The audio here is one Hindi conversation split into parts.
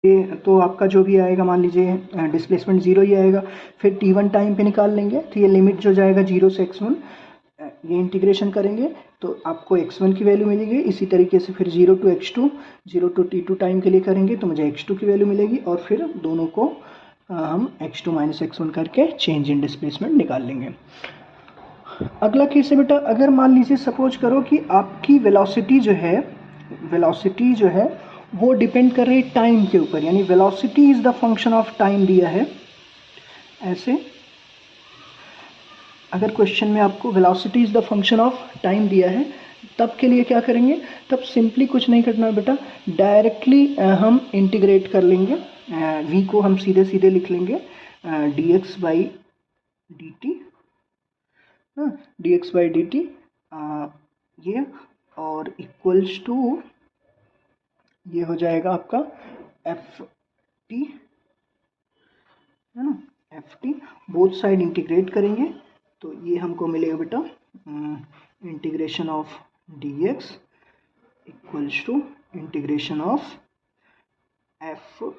तो आपका जो भी आएगा मान लीजिए डिस्प्लेसमेंट 0 ही आएगा। फिर t1 टाइम पे निकाल लेंगे, तो ये लिमिट जो जाएगा 0 से x1, ये इंटीग्रेशन करेंगे तो आपको x1 की वैल्यू मिलेगी। इसी तरीके से फिर 0 to x2, 0 to t2 time के लिए करेंगे तो मुझे x2 की वैल्यू मिलेगी, और फिर दोनों को हम x2 माइनस x1 करके चेंज इन डिस्प्लेसमेंट निकाल लेंगे। अगला केस है बेटा, अगर मान लीजिए सपोज करो कि आपकी वेलोसिटी जो है वो डिपेंड कर रही है टाइम के ऊपर, यानी velocity is the function of time दिया है। ऐसे अगर क्वेश्चन में आपको velocity is the function of time दिया है, तब के लिए क्या करेंगे, तब सिंपली कुछ नहीं करना है बेटा, डायरेक्टली हम इंटीग्रेट कर लेंगे। v को हम सीधे सीधे लिख लेंगे dx बाई dt, ये और इक्वल्स टू ये हो जाएगा आपका ft, है ना, ft। बोथ साइड इंटीग्रेट करेंगे तो ये हमको मिलेगा बेटा integration of dx equals to integration of ft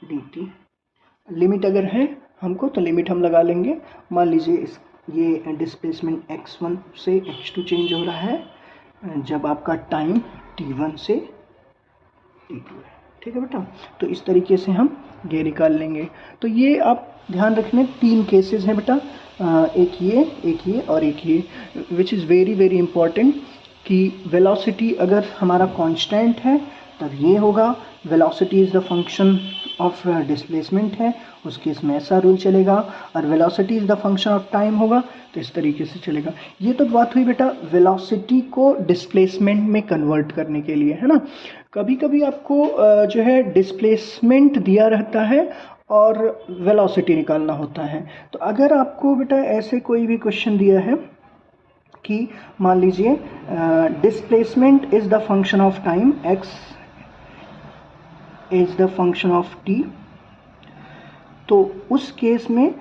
dt। Limit अगर है हमको तो लिमिट हम लगा लेंगे। मान लीजिए ये डिस्प्लेसमेंट x1 से x2 चेंज हो रहा है जब आपका टाइम t1 से t2 है, ठीक है बेटा। तो इस तरीके से हम ये निकाल लेंगे। तो ये आप ध्यान रखने 3 केसेस हैं बेटा, एक ये और एक ये, which is very very important कि वेलोसिटी अगर हमारा कांस्टेंट है तब ये होगा, velocity is the function of displacement है उस केस में ऐसा रूल चलेगा, और velocity is the function of time होगा तो इस तरीके से चलेगा। ये तो बात हुई बेटा वेलोसिटी को डिस्प्लेसमेंट में कन्वर्ट करने के लिए, है ना। कभी कभी आपको जो है डिस्प्लेसमेंट दिया रहता है और वेलोसिटी निकालना होता है। तो अगर आपको बेटा ऐसे कोई भी क्वेश्चन दिया है कि मान लीजिए displacement is the function of time, x is the function of t, तो उस केस में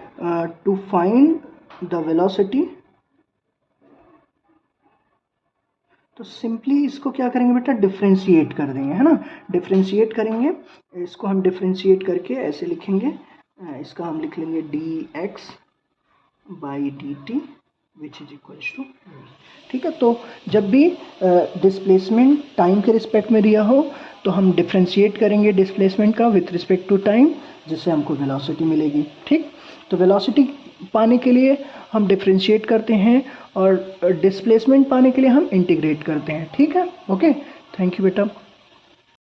टू फाइंड द वेलोसिटी, तो सिंपली इसको क्या करेंगे बेटा, डिफ्रेंशिएट कर देंगे, है ना। डिफ्रेंशिएट करेंगे, इसको हम डिफ्रेंशिएट करके ऐसे लिखेंगे, इसका हम लिख लेंगे dx by dt which is equals to, ठीक है। तो जब भी डिस्प्लेसमेंट टाइम के रिस्पेक्ट में दिया हो तो हम डिफ्रेंशिएट करेंगे डिस्प्लेसमेंट का विथ रिस्पेक्ट टू टाइम, जिससे हमको वेलोसिटी मिलेगी, ठीक। तो वेलोसिटी पाने के लिए हम डिफ्रेंशिएट करते हैं और डिस्प्लेसमेंट पाने के लिए हम इंटीग्रेट करते हैं, ठीक है। ओके, थैंक यू बेटा।